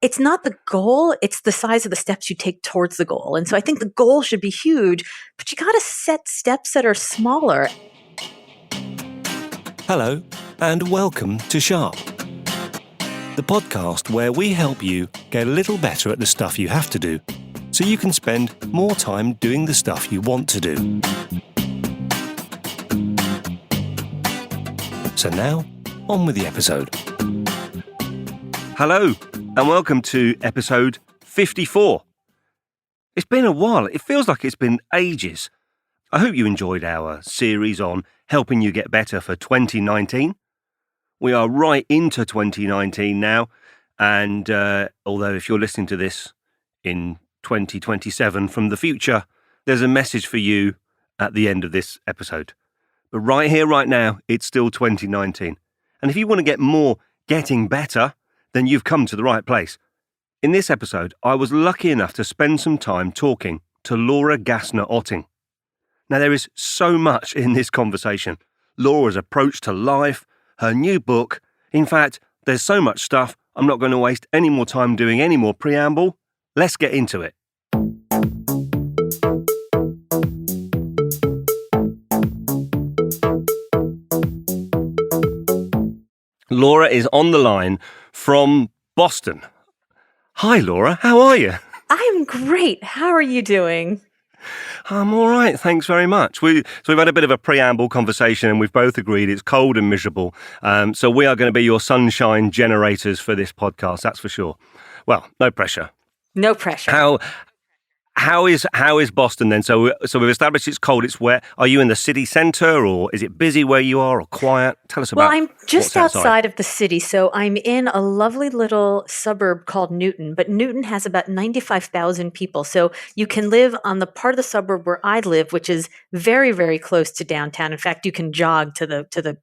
it's not the goal, it's the size of the steps you take towards the goal. And so I think the goal should be huge, but you got to set steps that are smaller. Hello, and welcome to Sharp, the podcast where we help you get a little better at the stuff you have to do, so you can spend more time doing the stuff you want to do. So now, on with the episode. Hello, and welcome to episode 54. It's been a while. It feels like it's been ages. I hope you enjoyed our series on helping you get better for 2019. We are right into 2019 now, and although if you're listening to this in 2027 from the future, there's a message for you at the end of this episode. But right here, right now, it's still 2019. And if you want to get more getting better, then you've come to the right place. In this episode, I was lucky enough to spend some time talking to Laura Gassner Otting. Now, there is so much in this conversation. Laura's approach to life, her new book. In fact, there's so much stuff, I'm not going to waste any more time doing any more preamble. Let's get into it. Laura is on the line from Boston. Hi, Laura. How are you? I'm great. How are you doing? I'm all right. Thanks very much. We've had a bit of a preamble conversation and we've both agreed it's cold and miserable. So we are going to be your sunshine generators for this podcast. That's for sure. Well, no pressure. No pressure. How is Boston then? So we've established it's cold. It's where are you in the city centre, or is it busy where you are, or quiet? Tell us about. Well, I'm just outside of the city, so I'm in a lovely little suburb called Newton. But Newton has about 95,000 people, so you can live on the part of the suburb where I live, which is very, very close to downtown. In fact, you can jog to the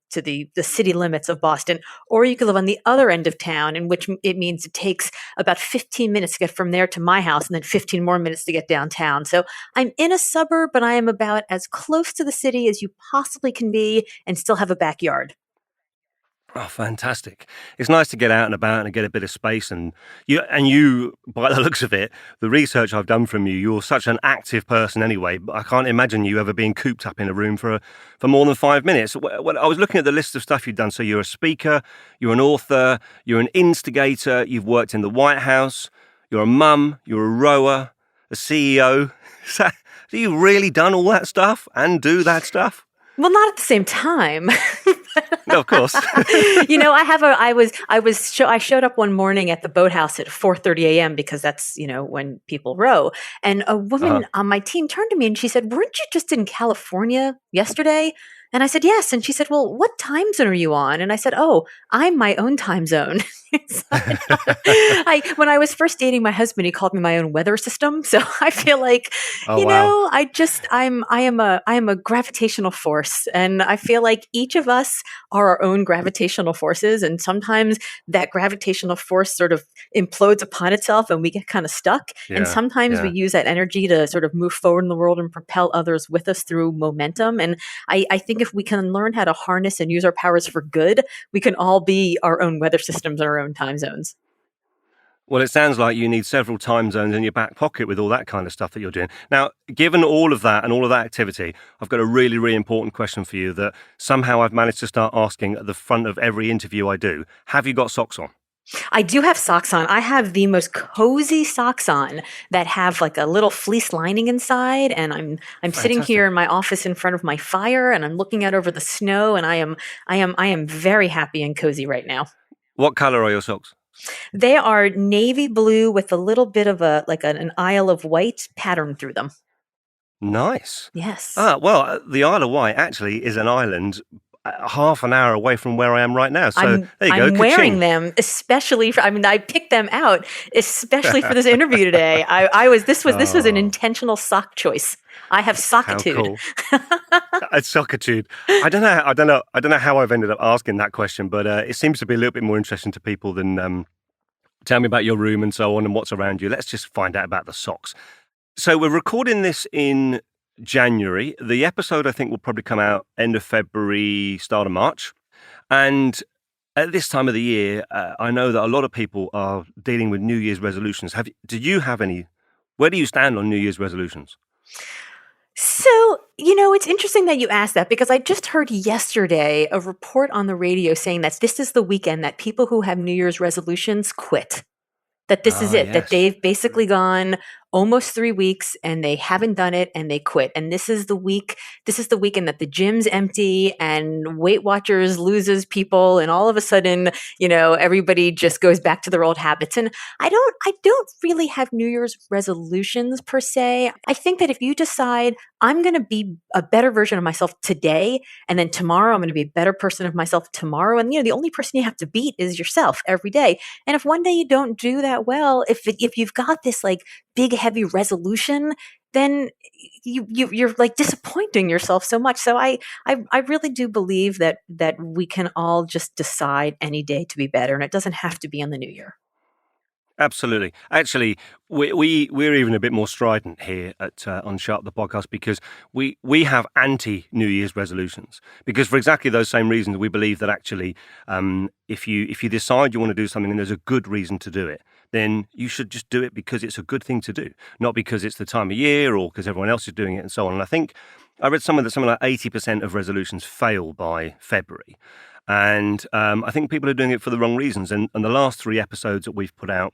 city limits of Boston, or you can live on the other end of town, in which it means it takes about 15 minutes to get from there to my house, and then 15 more minutes to get downtown. So I'm in a suburb, but I am about as close to the city as you possibly can be and still have a backyard. Oh, fantastic. It's nice to get out and about and get a bit of space. And you, by the looks of it, the research I've done from you, you're such an active person anyway. I can't imagine you ever being cooped up in a room for more than 5 minutes. When I was looking at the list of stuff you've done, so you're a speaker, you're an author, you're an instigator, you've worked in the White House, you're a mum, you're a rower, a CEO. So, have you really done all that stuff and do that stuff? Well, not at the same time. No, of course. I showed up one morning at the boathouse at 4:30 a.m. because that's, when people row. And a woman on my team turned to me and she said, "Weren't you just in California yesterday?" And I said, "Yes." And she said, "Well, what time zone are you on?" And I said, "Oh, I'm my own time zone." When I was first dating my husband, he called me my own weather system. So I feel like, wow. I am a gravitational force. And I feel like each of us are our own gravitational forces. And sometimes that gravitational force sort of implodes upon itself and we get kind of stuck. Yeah, and sometimes we use that energy to sort of move forward in the world and propel others with us through momentum. And I think if we can learn how to harness and use our powers for good, we can all be our own weather systems and our own time zones. Well, it sounds like you need several time zones in your back pocket with all that kind of stuff that you're doing. Now, given all of that and all of that activity, I've got a really, really important question for you that somehow I've managed to start asking at the front of every interview I do. Have you got socks on? I do have socks on. I have the most cozy socks on that have like a little fleece lining inside, and I'm sitting here in my office in front of my fire, and I'm looking out over the snow, and I am very happy and cozy right now. What color are your socks? They are navy blue with a little bit of an Isle of Wight pattern through them. Nice. Yes. Well, the Isle of Wight actually is an island half an hour away from where I am right now. So there you go. I'm wearing them, especially I picked them out, especially for this interview today. This was an intentional sock choice. I have sockitude. How cool. It's sockitude. I don't know how I've ended up asking that question, but it seems to be a little bit more interesting to people than tell me about your room and so on and what's around you. Let's just find out about the socks. So we're recording this in January. The episode, I think, will probably come out end of February, start of March. And At this time of the year, I know that a lot of people are dealing with New Year's resolutions. Did you have any? Where do you stand on New Year's resolutions? So, it's interesting that you asked that because I just heard yesterday a report on the radio saying that this is the weekend that people who have New Year's resolutions quit. That this is Ah, it, that yes. they've basically gone almost 3 weeks and they haven't done it and they quit. And this is the weekend that the gym's empty and Weight Watchers loses people and all of a sudden, everybody just goes back to their old habits. And I don't really have New Year's resolutions per se. I think that if you decide I'm going to be a better version of myself today, and then tomorrow I'm going to be a better person of myself tomorrow. And, the only person you have to beat is yourself every day. And if one day you don't do that well, if you've got this like big heavy resolution, then you're like disappointing yourself so much. So I really do believe that we can all just decide any day to be better, and it doesn't have to be on the new year. Absolutely. Actually, we're even a bit more strident here at on Sharp the podcast because we have anti New Year's resolutions because for exactly those same reasons we believe that actually if you decide you want to do something and there's a good reason to do it, then you should just do it because it's a good thing to do, not because it's the time of year or because everyone else is doing it and so on. And I think I read something like 80% of resolutions fail by February. And I think people are doing it for the wrong reasons. And the last 3 episodes that we've put out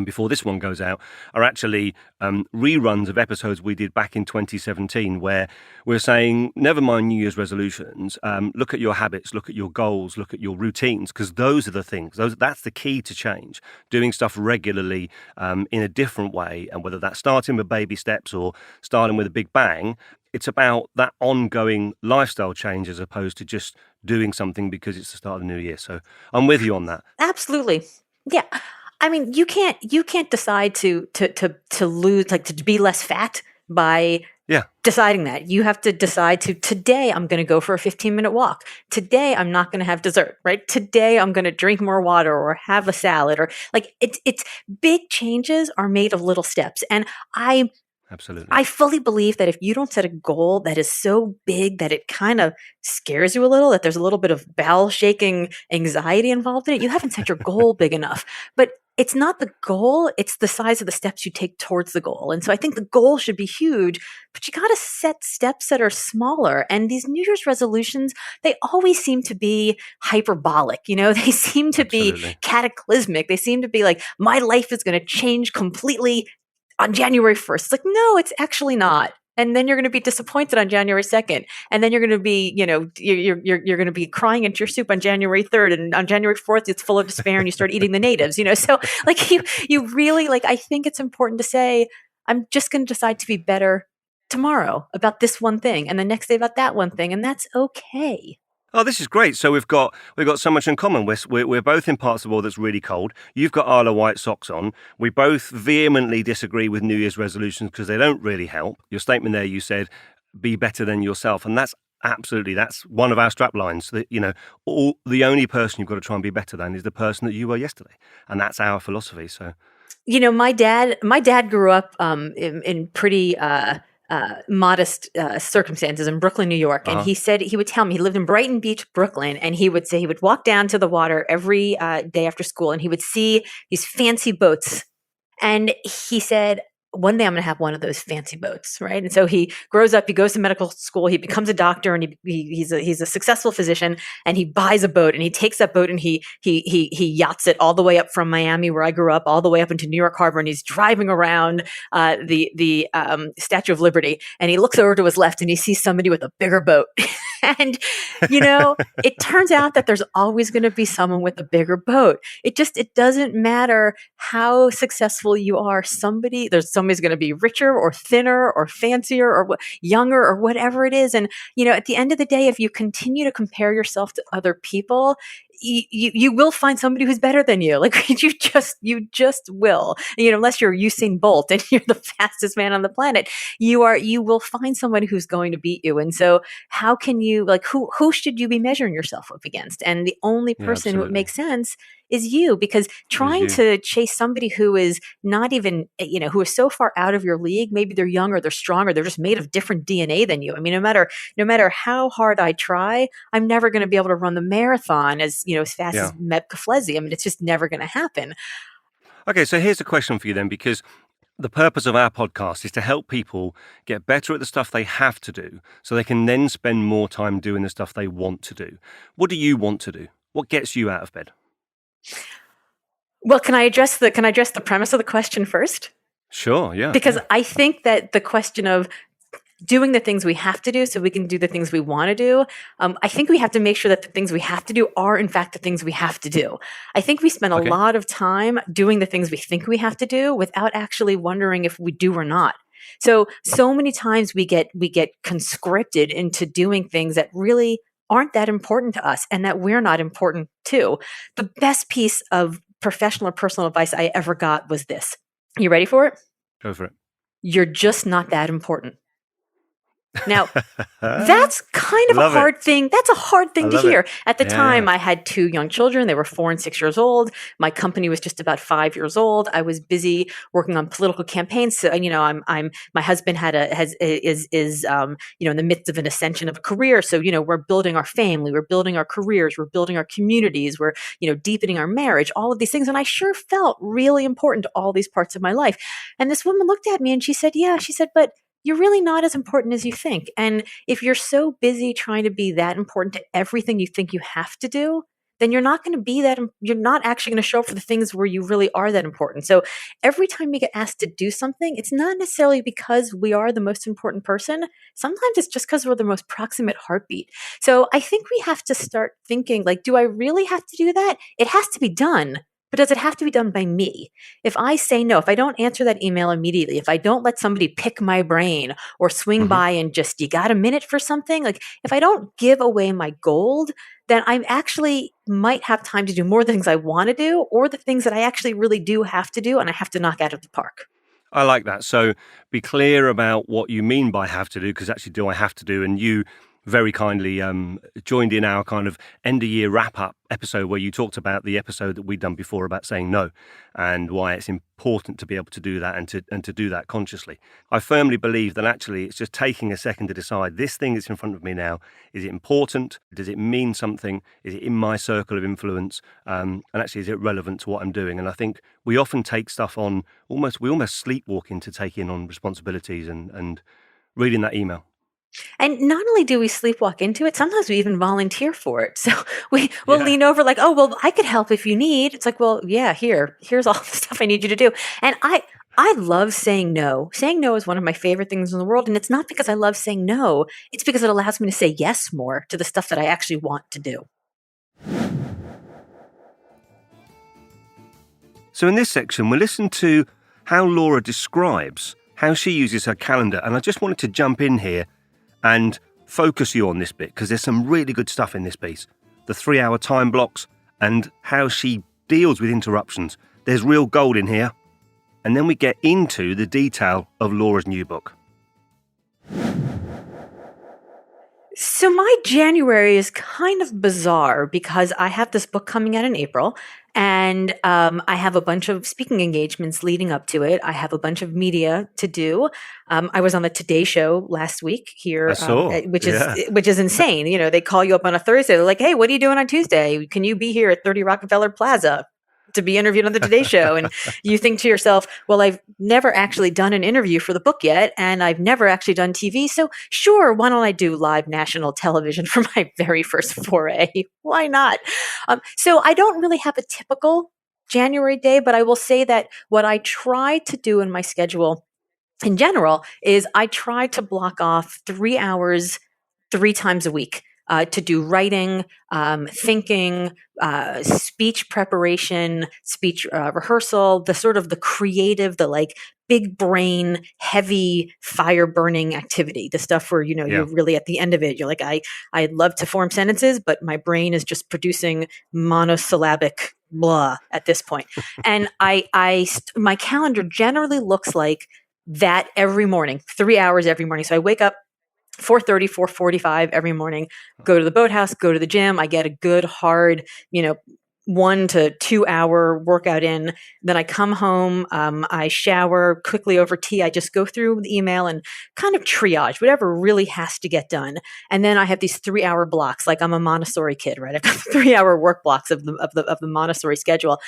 before this one goes out are actually reruns of episodes we did back in 2017 where we're saying never mind New Year's resolutions, look at your habits, look at your goals, look at your routines, because those are the things, that's the key to change. Doing stuff regularly in a different way, and whether that's starting with baby steps or starting with a big bang, it's about that ongoing lifestyle change as opposed to just doing something because it's the start of the new year. So I'm with you on that. Absolutely. Yeah. I mean, you can't decide to lose, like to be less fat by Yeah. deciding that. You have to decide today I'm going to go for a 15-minute walk. Today I'm not going to have dessert, right? Today I'm going to drink more water or have a salad, or like it's big changes are made of little steps. And Absolutely. I fully believe that if you don't set a goal that is so big that it kind of scares you a little, that there's a little bit of bowel shaking anxiety involved in it, you haven't set your goal big enough. But it's not the goal, it's the size of the steps you take towards the goal. And so I think the goal should be huge, but you got to set steps that are smaller. And these New Year's resolutions, they always seem to be hyperbolic. They seem to be Absolutely. cataclysmic. They seem to be like, my life is going to change completely on January 1st. It's like, no, it's actually not. And then you're going to be disappointed on January 2nd. And then you're going to be, you're going to be crying into your soup on January 3rd. And on January 4th, it's full of despair and you start eating the natives, So like you really like, I think it's important to say, I'm just going to decide to be better tomorrow about this one thing and the next day about that one thing. And that's okay. Oh, this is great. So we've got so much in common. We're both in parts of the world that's really cold. You've got Isla White socks on. We both vehemently disagree with New Year's resolutions because they don't really help. Your statement there, you said, be better than yourself. And that's one of our strap lines. That, the only person you've got to try and be better than is the person that you were yesterday. And that's our philosophy. So, my dad grew up in pretty modest circumstances in Brooklyn, New York. And he would tell me, he lived in Brighton Beach, Brooklyn. And he would say he would walk down to the water every day after school and he would see these fancy boats. And he said, one day I'm going to have one of those fancy boats, right? And so he grows up, he goes to medical school, he becomes a doctor, and he's a successful physician, and he buys a boat, and he takes that boat and he yachts it all the way up from Miami, where I grew up, all the way up into New York Harbor, and he's driving around the Statue of Liberty, and he looks over to his left and he sees somebody with a bigger boat. And, it turns out that there's always going to be someone with a bigger boat. It doesn't matter how successful you are. Somebody's going to be richer or thinner or fancier or younger or whatever it is. And, at the end of the day, if you continue to compare yourself to other people, you will find somebody who's better than you. Like you just will, unless you're Usain Bolt and you're the fastest man on the planet, you will find someone who's going to beat you. And so how can you, like, who should you be measuring yourself up against? And the only person who it makes sense is you, because trying to chase somebody who is not even, who is so far out of your league, maybe they're younger, they're stronger, they're just made of different DNA than you. I mean, no matter how hard I try, I'm never going to be able to run the marathon as fast as Meb Keflezi. I mean, it's just never going to happen. Okay, so here's a question for you then, because the purpose of our podcast is to help people get better at the stuff they have to do so they can then spend more time doing the stuff they want to do. What do you want to do? What gets you out of bed? Well, can I address the premise of the question first? Sure, yeah. Because I think that the question of doing the things we have to do so we can do the things we want to do, I think we have to make sure that the things we have to do are in fact the things we have to do. I think we spend a lot of time doing the things we think we have to do without actually wondering if we do or not. So many times we get conscripted into doing things that really aren't that important to us and that we're not important to. The best piece of professional or personal advice I ever got was this. You ready for it? Go for it. You're just not that important. Now, that's kind of a hard thing. That's a hard thing to hear. At the time, I had 2 young children. They were 4 and 6 years old. My company was just about 5 years old. I was busy working on political campaigns. So, my husband is in the midst of an ascension of a career. So, we're building our family, we're building our careers, we're building our communities, we're, deepening our marriage, all of these things. And I sure felt really important to all these parts of my life. And this woman looked at me and she said, but you're really not as important as you think. And if you're so busy trying to be that important to everything you think you have to do, then you're not going to be that, you're not actually going to show up for the things where you really are that important. So every time we get asked to do something, it's not necessarily because we are the most important person. Sometimes it's just because we're the most proximate heartbeat. So I think we have to start thinking, like, do I really have to do that? It has to be done. But does it have to be done by me? If I say no, if I don't answer that email immediately, if I don't let somebody pick my brain or swing by and just, you got a minute for something? Like, if I don't give away my gold, then I actually might have time to do more things I want to do or the things that I actually really do have to do and I have to knock out of the park. I like that. So be clear about what you mean by have to do, because actually do I have to do? And you very kindly joined in our kind of end-of-year wrap-up episode where you talked about the episode that we'd done before about saying no and why it's important to be able to do that and to do that consciously. I firmly believe that actually it's just taking a second to decide, this thing that's in front of me now, is it important? Does it mean something? Is it in my circle of influence? And actually, is it relevant to what I'm doing? And I think we often take stuff on, we almost sleepwalk into taking on responsibilities and reading that email. And not only do we sleepwalk into it, sometimes we even volunteer for it. So we'll lean over like, oh, well, I could help if you need. It's like, well, yeah, here's all the stuff I need you to do. And I love saying no. Saying no is one of my favorite things in the world. And it's not because I love saying no. It's because it allows me to say yes more to the stuff that I actually want to do. So in this section, we'll listen to how Laura describes how she uses her calendar. And I just wanted to jump in here and focus you on this bit, because there's some really good stuff in this piece. The 3-hour time blocks and how she deals with interruptions. There's real gold in here. And then we get into the detail of Laura's new book. So my January is kind of bizarre because I have this book coming out in April, and I have a bunch of speaking engagements leading up to it. I have a bunch of media to do. I was on the Today Show last week here, which is insane. They call you up on a Thursday. They're like, "Hey, what are you doing on Tuesday? Can you be here at 30 Rockefeller Plaza to be interviewed on the Today Show?" And you think to yourself, well, I've never actually done an interview for the book yet, and I've never actually done TV. So sure, why don't I do live national television for my very first foray? Why not? So I don't really have a typical January day, but I will say that what I try to do in my schedule in general is I try to block off 3 hours 3 times a week. To do writing, thinking, speech preparation, speech rehearsal, the sort of the creative, the like big brain, heavy, fire burning activity, the stuff where, you're really at the end of it. You're like, I love to form sentences, but my brain is just producing monosyllabic blah at this point. And my calendar generally looks like that every morning, 3 hours every morning. So I wake up 4:30, 4:45 every morning, go to the boathouse, go to the gym. I get a good hard, 1 to 2 hour workout in. Then I come home, I shower quickly over tea. I just go through the email and kind of triage whatever really has to get done. And then I have these 3 hour blocks, like I'm a Montessori kid, right? I've got 3 hour work blocks of the Montessori schedule.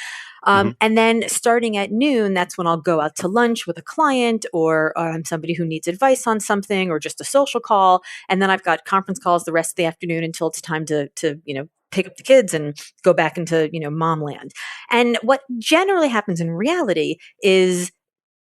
Hmm. And then starting at noon, that's when I'll go out to lunch with a client, or I'm somebody who needs advice on something, or just a social call. And then I've got conference calls the rest of the afternoon until it's time to pick up the kids and go back into mom land. And what generally happens in reality is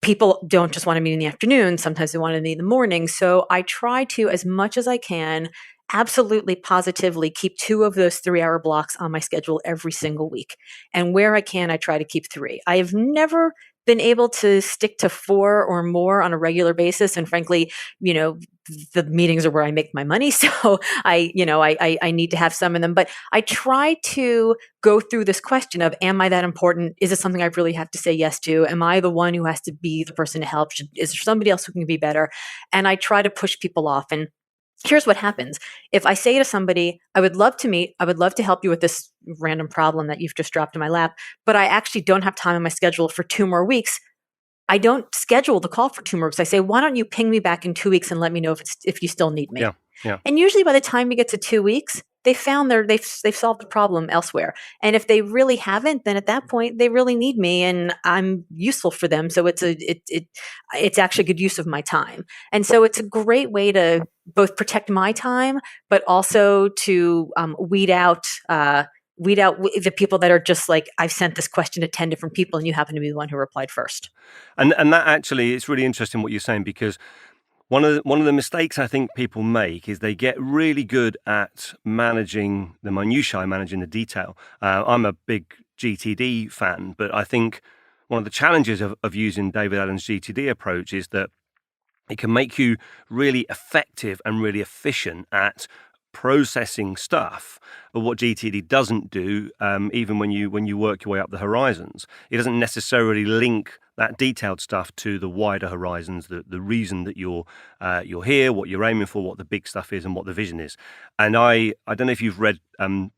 people don't just want to meet in the afternoon. Sometimes they want to meet in the morning. So I try to, as much as I can, absolutely positively keep 2 of those 3 hour blocks on my schedule every single week. And where I can, I try to keep 3. I have never been able to stick to 4 or more on a regular basis. And frankly, the meetings are where I make my money. So I need to have some of them, but I try to go through this question of, am I that important? Is it something I really have to say yes to? Am I the one who has to be the person to help? Is there somebody else who can be better? And I try to push people off. And here's what happens. If I say to somebody, I would love to meet, I would love to help you with this random problem that you've just dropped in my lap, but I actually don't have time in my schedule for 2 more weeks, I don't schedule the call for 2 more weeks. I say, why don't you ping me back in 2 weeks and let me know if you still need me? Yeah. Yeah. And usually by the time we get to 2 weeks, they've solved the problem elsewhere. And if they really haven't, then at that point they really need me and I'm useful for them. So it's actually a good use of my time. And so it's a great way to both protect my time, but also to weed out the people that are just like, I've sent this question to 10 different people and you happen to be the one who replied first. And that actually, it's really interesting what you're saying, because one of the mistakes I think people make is they get really good at managing the minutiae, managing the detail. I'm a big GTD fan, but I think one of the challenges of using David Allen's GTD approach is that it can make you really effective and really efficient at processing stuff. But what GTD doesn't do, even when you work your way up the horizons, it doesn't necessarily link that detailed stuff to the wider horizons, the reason that you're here, what you're aiming for, what the big stuff is, and what the vision is. And I don't know if you've read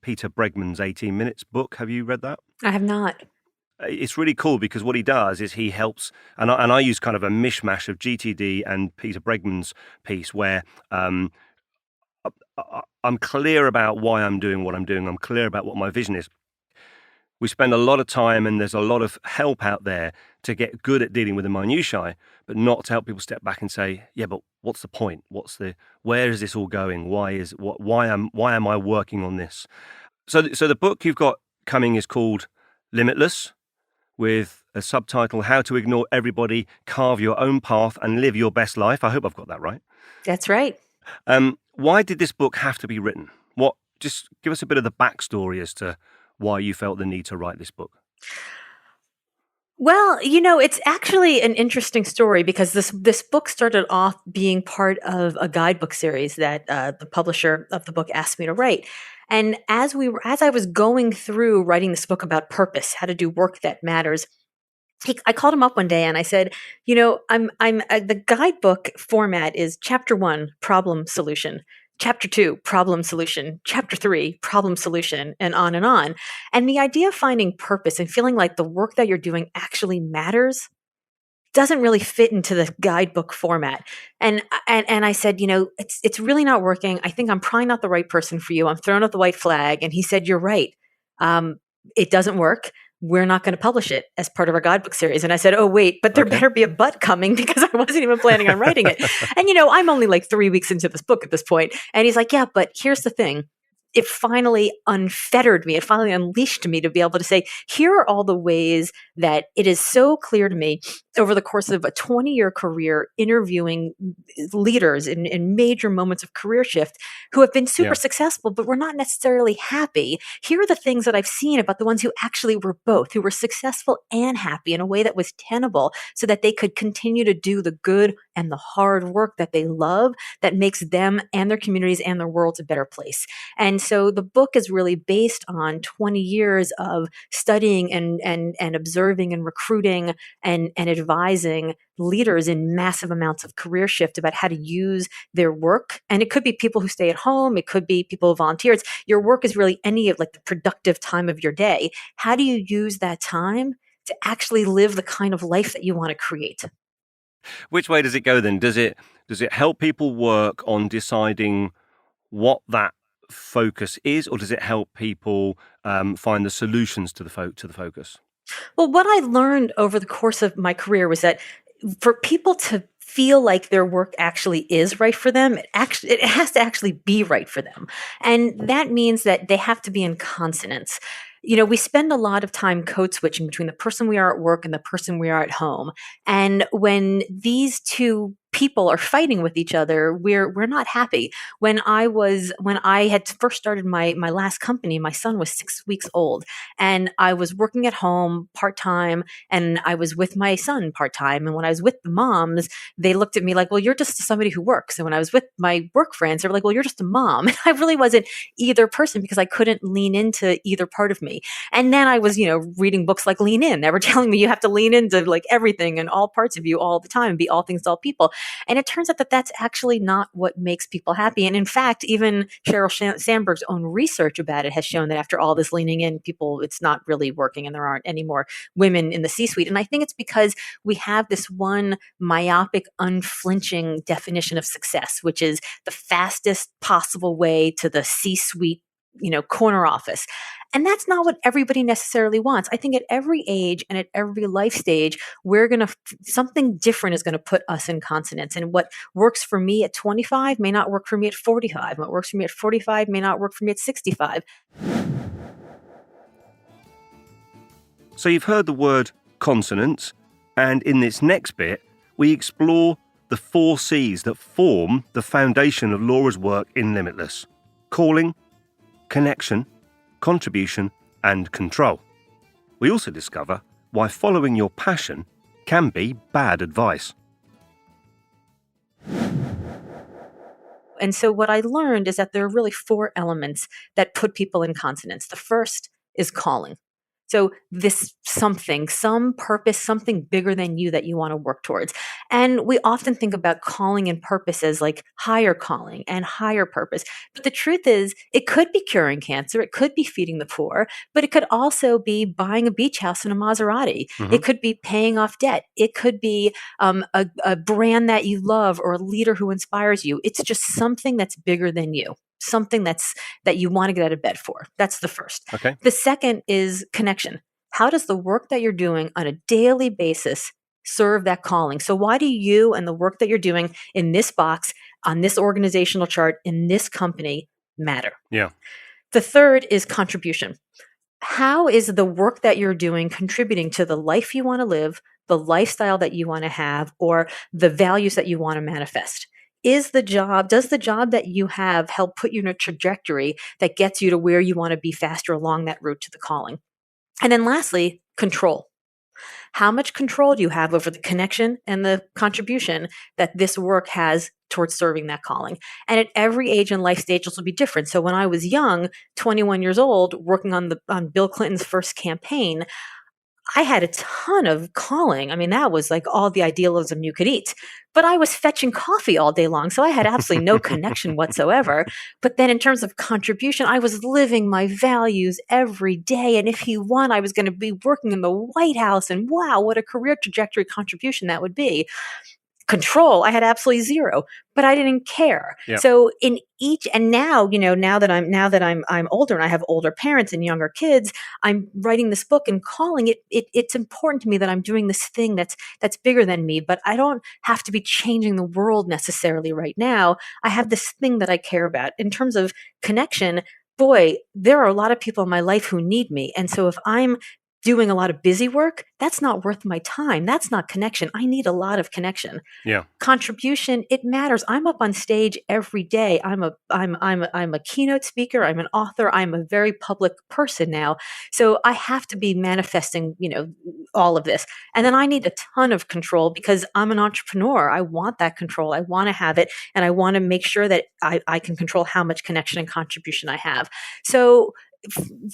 Peter Bregman's 18 Minutes book. Have you read that? I have not. It's really cool because what he does is he helps, and I use kind of a mishmash of GTD and Peter Bregman's piece where I'm clear about why I'm doing what I'm doing. I'm clear about what my vision is. We spend a lot of time and there's a lot of help out there to get good at dealing with the minutiae, but not to help people step back and say, yeah, but what's the point? Where is this all going? Why am I working on this? So the book you've got coming is called Limitless, with a subtitle, How to Ignore Everybody, Carve Your Own Path and Live Your Best Life. I hope I've got that right. That's right. Why did this book have to be written? Just give us a bit of the backstory as to why you felt the need to write this book. Well, it's actually an interesting story because this book started off being part of a guidebook series that the publisher of the book asked me to write. And as I was going through writing this book about purpose, how to do work that matters, I called him up one day and I said, the guidebook format is chapter 1, problem solution. Chapter 2, problem solution. Chapter 3, problem solution, and on and on. And the idea of finding purpose and feeling like the work that you're doing actually matters doesn't really fit into the guidebook format. And I said, it's really not working. I think I'm probably not the right person for you. I'm throwing up the white flag. And he said, you're right. It doesn't work. We're not going to publish it as part of our guidebook series. And I said, oh, wait, but there better be a but coming because I wasn't even planning on writing it. And, I'm only like 3 weeks into this book at this point. And he's like, yeah, but here's the thing. It finally unfettered me. It finally unleashed me to be able to say, here are all the ways that it is so clear to me over the course of a 20-year career interviewing leaders in major moments of career shift who have been super successful, but were not necessarily happy. Here are the things that I've seen about the ones who actually were both, who were successful and happy in a way that was tenable so that they could continue to do the good and the hard work that they love that makes them and their communities and their worlds a better place. And so the book is really based on 20 years of studying and observing and recruiting and advising leaders in massive amounts of career shift about how to use their work. And it could be people who stay at home. It could be people who volunteer. Your work is really any of like the productive time of your day. How do you use that time to actually live the kind of life that you want to create? Which way does it go then? Does it help people work on deciding what that focus is, or does it help people find the solutions to the focus? Well, what I learned over the course of my career was that for people to feel like their work actually is right for them, it has to actually be right for them. And that means that they have to be in consonance. We spend a lot of time code switching between the person we are at work and the person we are at home. And when these two people are fighting with each other, we're not happy. When I had first started my last company, my son was 6 weeks old, and I was working at home part-time, and I was with my son part-time. And when I was with the moms, they looked at me like, well, you're just somebody who works. And when I was with my work friends, they were like, well, you're just a mom. And I really wasn't either person because I couldn't lean into either part of me. And then I was, reading books like Lean In. They were telling me you have to lean into like everything and all parts of you all the time, be all things to all people. And it turns out that that's actually not what makes people happy. And in fact, even Sheryl Sandberg's own research about it has shown that after all this leaning in, it's not really working and there aren't any more women in the C-suite. And I think it's because we have this one myopic, unflinching definition of success, which is the fastest possible way to the C-suite corner office. And that's not what everybody necessarily wants. I think at every age and at every life stage, something different is going to put us in consonance. And what works for me at 25 may not work for me at 45. What works for me at 45 may not work for me at 65. So you've heard the word consonance, and in this next bit, we explore the 4 C's that form the foundation of Laura's work in Limitless: calling, connection, contribution, and control. We also discover why following your passion can be bad advice. And so what I learned is that there are really 4 elements that put people in consonance. The first is calling. So this something, some purpose, something bigger than you that you want to work towards. And we often think about calling and purpose as like higher calling and higher purpose. But the truth is, it could be curing cancer. It could be feeding the poor, but it could also be buying a beach house in a Maserati. Mm-hmm. It could be paying off debt. It could be a brand that you love or a leader who inspires you. It's just something that's bigger than you. Something that you want to get out of bed for. That's the first. Okay. The second is connection. How does the work that you're doing on a daily basis serve that calling? So why do you and the work that you're doing in this box, on this organizational chart, in this company matter? Yeah. The third is contribution. How is the work that you're doing contributing to the life you want to live, the lifestyle that you want to have, or the values that you want to manifest? Does the job that you have help put you in a trajectory that gets you to where you want to be faster along that route to the calling? And then lastly, control. How much control do you have over the connection and the contribution that this work has towards serving that calling? And at every age and life stage, this will be different. So when I was young, 21 years old, working on Bill Clinton's first campaign, I had a ton of calling. I mean, that was like all the idealism you could eat. But I was fetching coffee all day long, so I had absolutely no connection whatsoever. But then in terms of contribution, I was living my values every day. And if he won, I was going to be working in the White House. And wow, what a career trajectory contribution that would be. Control, I had absolutely zero, but I didn't care. Yeah. So in each, and now, now that I'm older and I have older parents and younger kids, I'm writing this book and calling it. It's important to me that I'm doing this thing that's bigger than me, but I don't have to be changing the world necessarily right now. I have this thing that I care about. In terms of connection, boy, there are a lot of people in my life who need me. And so if I'm doing a lot of busy work, that's not worth my time. That's not connection. I need a lot of connection. Yeah. Contribution, it matters. I'm up on stage every day. I'm a keynote speaker. I'm an author. I'm a very public person now. So I have to be manifesting, all of this. And then I need a ton of control because I'm an entrepreneur. I want that control. I want to have it. And I want to make sure that I can control how much connection and contribution I have. So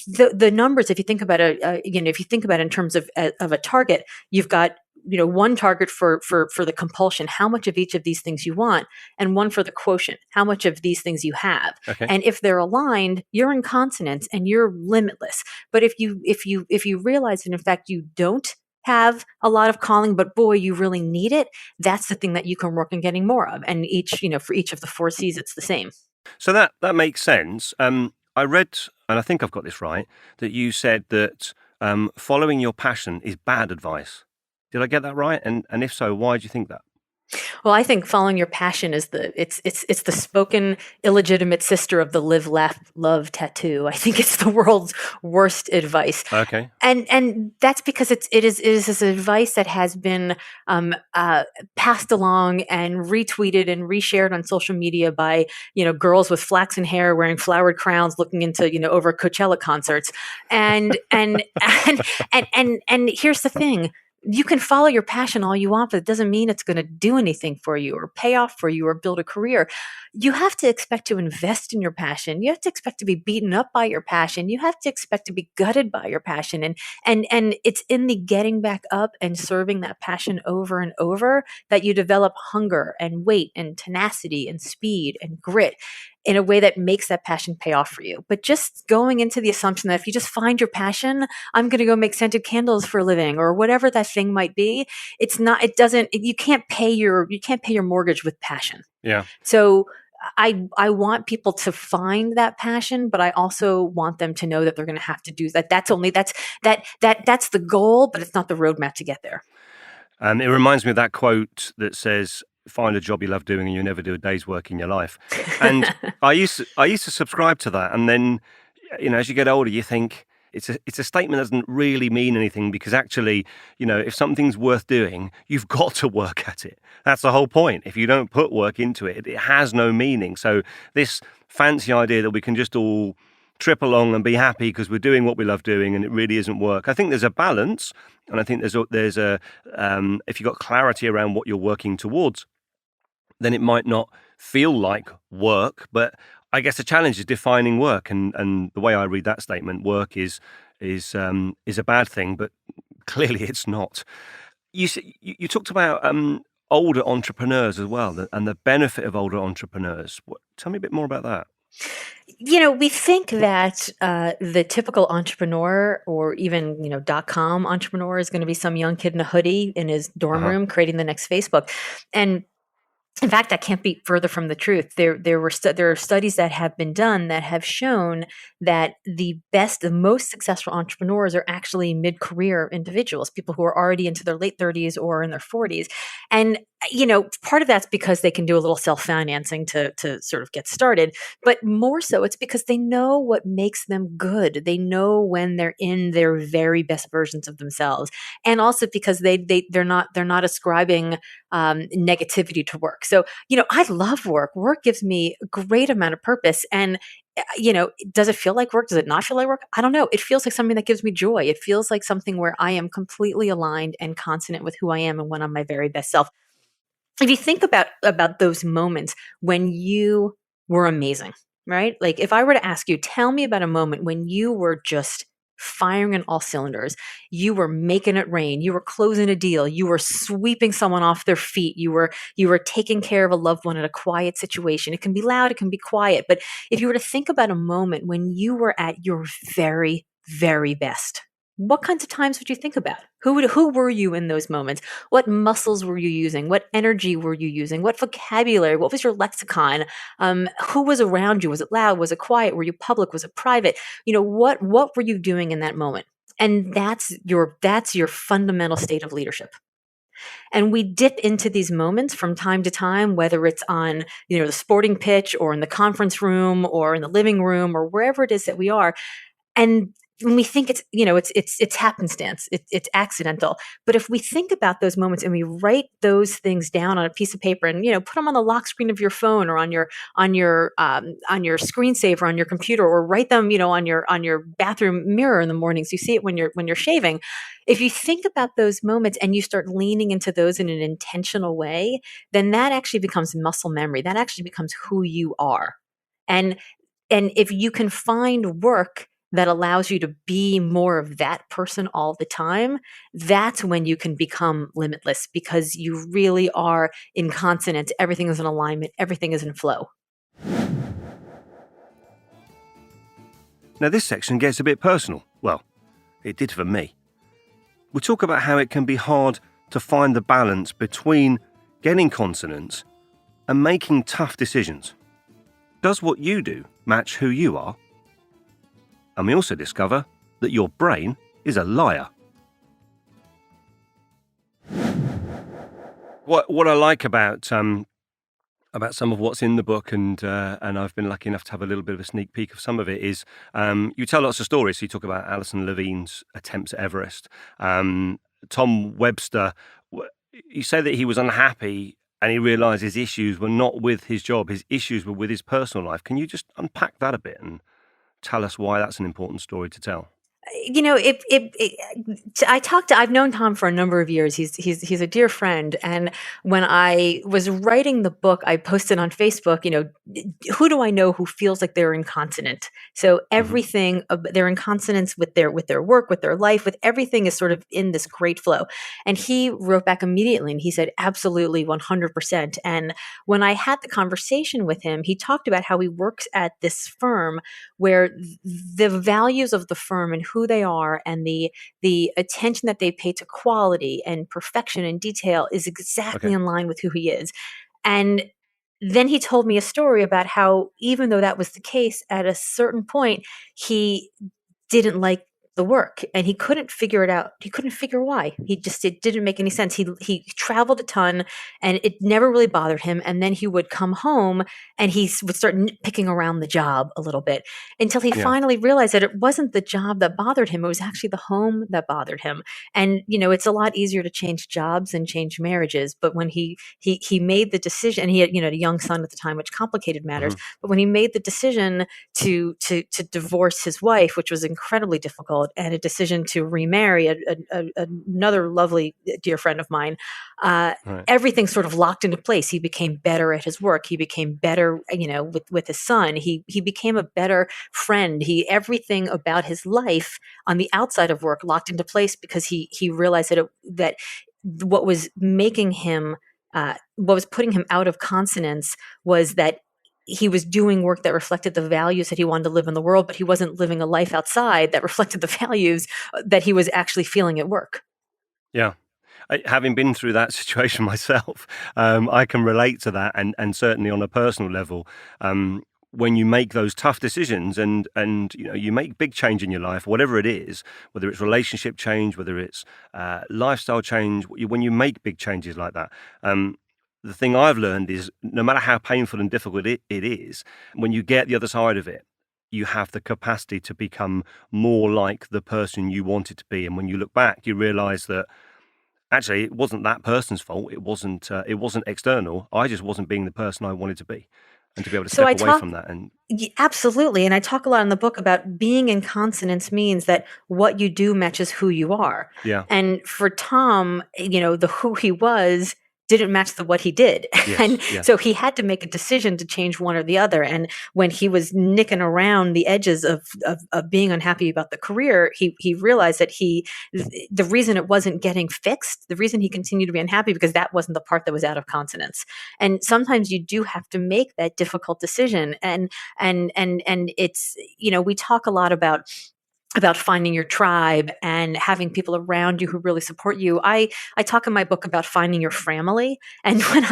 the numbers, if you think about it, if you think about it in terms of a target, you've got one target for the compulsion, how much of each of these things you want, and one for the quotient, how much of these things you have. Okay. And if they're aligned, you're in consonance and you're limitless. But if you realize that in fact you don't have a lot of calling, but boy, you really need it, that's the thing that you can work on getting more of. And for each of the 4 C's, it's the same. So that makes sense. I read, and I think I've got this right, that you said that following your passion is bad advice. Did I get that right? And if so, why do you think that? Well, I think following your passion is it's the spoken illegitimate sister of the live, laugh, love tattoo. I think it's the world's worst advice. Okay. And that's because it is this advice that has been passed along and retweeted and reshared on social media by girls with flaxen hair wearing flowered crowns looking into over Coachella concerts. And and here's the thing. You can follow your passion all you want, but it doesn't mean it's going to do anything for you or pay off for you or build a career. You have to expect to invest in your passion. You have to expect to be beaten up by your passion. You have to expect to be gutted by your passion. And it's in the getting back up and serving that passion over and over that you develop hunger and weight and tenacity and speed and grit in a way that makes that passion pay off for you. But just going into the assumption that if you just find your passion, I'm going to go make scented candles for a living or whatever that thing might be, you can't pay your mortgage with passion. Yeah. So I want people to find that passion, but I also want them to know that they're going to have to do that. That's the goal, but it's not the roadmap to get there. It reminds me of that quote that says, "Find a job you love doing and you never do a day's work in your life." And I used to subscribe to that. And then, as you get older, you think it's a statement that doesn't really mean anything because actually, if something's worth doing, you've got to work at it. That's the whole point. If you don't put work into it, it has no meaning. So this fancy idea that we can just all trip along and be happy because we're doing what we love doing and it really isn't work. I think there's a balance, and I think there's a if you've got clarity around what you're working towards, then it might not feel like work. But I guess the challenge is defining work, and the way I read that statement, work is a bad thing, but clearly it's not. You talked about older entrepreneurs as well, and the benefit of older entrepreneurs. Tell me a bit more about that. We think that the typical entrepreneur or even, .com entrepreneur is going to be some young kid in a hoodie in his dorm room creating the next Facebook. And in fact, that can't be further from the truth. There are studies that have been done that have shown that the most successful entrepreneurs are actually mid-career individuals, people who are already into their late 30s or in their 40s. And part of that's because they can do a little self-financing to sort of get started, but more so it's because they know what makes them good. They know when they're in their very best versions of themselves, and also because they're not ascribing negativity to work. So I love work. Work gives me a great amount of purpose, and does it feel like work? Does it not feel like work? I don't know. It feels like something that gives me joy. It feels like something where I am completely aligned and consonant with who I am and when I'm my very best self. If you think about those moments when you were amazing, right? Like if I were to ask you, tell me about a moment when you were just firing on all cylinders, you were making it rain, you were closing a deal, you were sweeping someone off their feet, you were taking care of a loved one in a quiet situation. It can be loud, it can be quiet, but if you were to think about a moment when you were at your very, very best, what kinds of times would you think about? Who were you in those moments? What muscles were you using? What energy were you using? What vocabulary? What was your lexicon? Who was around you? Was it loud? Was it quiet? Were you public? Was it private? What were you doing in that moment? And that's your fundamental state of leadership. And we dip into these moments from time to time, whether it's on, the sporting pitch or in the conference room or in the living room or wherever it is that we are. And when we think it's happenstance, it's accidental. But if we think about those moments and we write those things down on a piece of paper and put them on the lock screen of your phone or on your screensaver on your computer, or write them on your bathroom mirror in the mornings, you see it when you're shaving. If you think about those moments and you start leaning into those in an intentional way, then that actually becomes muscle memory. That actually becomes who you are. And if you can find work that allows you to be more of that person all the time, that's when you can become limitless, because you really are in consonance. Everything is in alignment. Everything is in flow. Now, this section gets a bit personal. Well, it did for me. We talk about how it can be hard to find the balance between getting consonance and making tough decisions. Does what you do match who you are? And we also discover that your brain is a liar. What I like about some of what's in the book, and I've been lucky enough to have a little bit of a sneak peek of some of it, is you tell lots of stories. So you talk about Alison Levine's attempts at Everest. Tom Webster, you say that he was unhappy and he realised his issues were not with his job, his issues were with his personal life. Can you just unpack that a bit and tell us why that's an important story to tell? You know, I've known Tom for a number of years. He's a dear friend. And when I was writing the book, I posted on Facebook, who do I know who feels like they're inconsonant? So everything, they're in consonance with their work, with their life, with everything is sort of in this great flow. And he wrote back immediately and he said, absolutely, 100%. And when I had the conversation with him, he talked about how he works at this firm where the values of the firm and who they are and the attention that they pay to quality and perfection and detail is exactly in line with who he is. And then he told me a story about how, even though that was the case, at a certain point, he didn't like the work and he couldn't figure it out. He couldn't figure why. It didn't make any sense. He traveled a ton and it never really bothered him. And then he would come home and he would start nitpicking around the job a little bit until he finally realized that it wasn't the job that bothered him. It was actually the home that bothered him. And, it's a lot easier to change jobs and change marriages. But when he made the decision, and he had, a young son at the time, which complicated matters. But when he made the decision to divorce his wife, which was incredibly difficult, and a decision to remarry another lovely dear friend of mine, everything sort of locked into place. He became better at his work. He became better, with his son. He became a better friend. Everything about his life on the outside of work locked into place because he realized that what was making him, what was putting him out of consonance was that he was doing work that reflected the values that he wanted to live in the world, but he wasn't living a life outside that reflected the values that he was actually feeling at work. Yeah. Having been through that situation myself, I can relate to that, and certainly on a personal level, when you make those tough decisions and you make big change in your life, whatever it is, whether it's relationship change, whether it's lifestyle change, when you make big changes like that, the thing I've learned is no matter how painful and difficult it is, when you get the other side of it, you have the capacity to become more like the person you wanted to be. And when you look back, you realize that actually it wasn't that person's fault. It wasn't external. I just wasn't being the person I wanted to be. And to be able to step away from that. And absolutely. And I talk a lot in the book about being in consonance means that what you do matches who you are. Yeah. And for Tom, the who he was didn't match what he did. So he had to make a decision to change one or the other. And when he was nicking around the edges of being unhappy about the career, he realized that the reason it wasn't getting fixed, the reason he continued to be unhappy, because that wasn't the part that was out of consonance. And sometimes you do have to make that difficult decision. And it's, we talk a lot about finding your tribe and having people around you who really support you. I talk in my book about finding your family. And when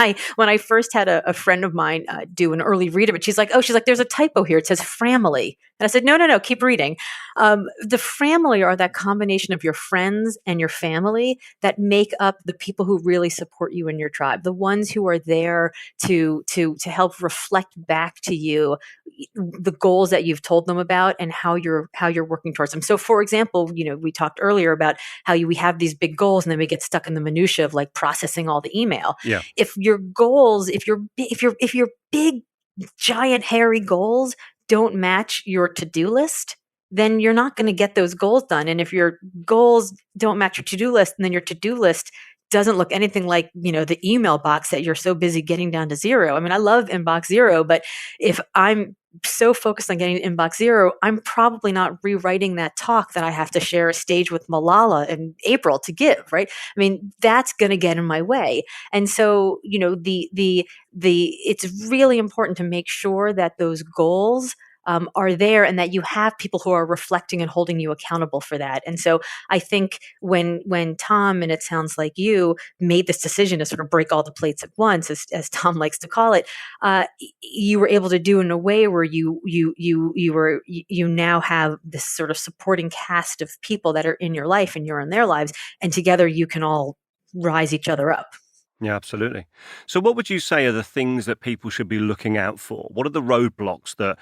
I first had a friend of mine do an early read of it, she's like, there's a typo here. It says family. And I said, no, keep reading. The family are that combination of your friends and your family that make up the people who really support you in your tribe. The ones who are there to help reflect back to you the goals that you've told them about and how you're working towards them. So, for example, we talked earlier about how we have these big goals and then we get stuck in the minutia of like processing all the email. Yeah. If your goals, if your big, giant, hairy goals don't match your to-do list, then you're not going to get those goals done. And if your goals don't match your to-do list, and then your to-do list doesn't look anything like, the email box that you're so busy getting down to zero. I mean, I love inbox zero, but if I'm so focused on getting to inbox zero, I'm probably not rewriting that talk that I have to share a stage with Malala in April to give, right? I mean, that's going to get in my way. And so, it's really important to make sure that those goals are there and that you have people who are reflecting and holding you accountable for that. And so I think when Tom, and it sounds like you, made this decision to sort of break all the plates at once, as Tom likes to call it, you were able to do in a way where you now have this sort of supporting cast of people that are in your life and you're in their lives, and together you can all rise each other up. Yeah, absolutely. So what would you say are the things that people should be looking out for? What are the roadblocks that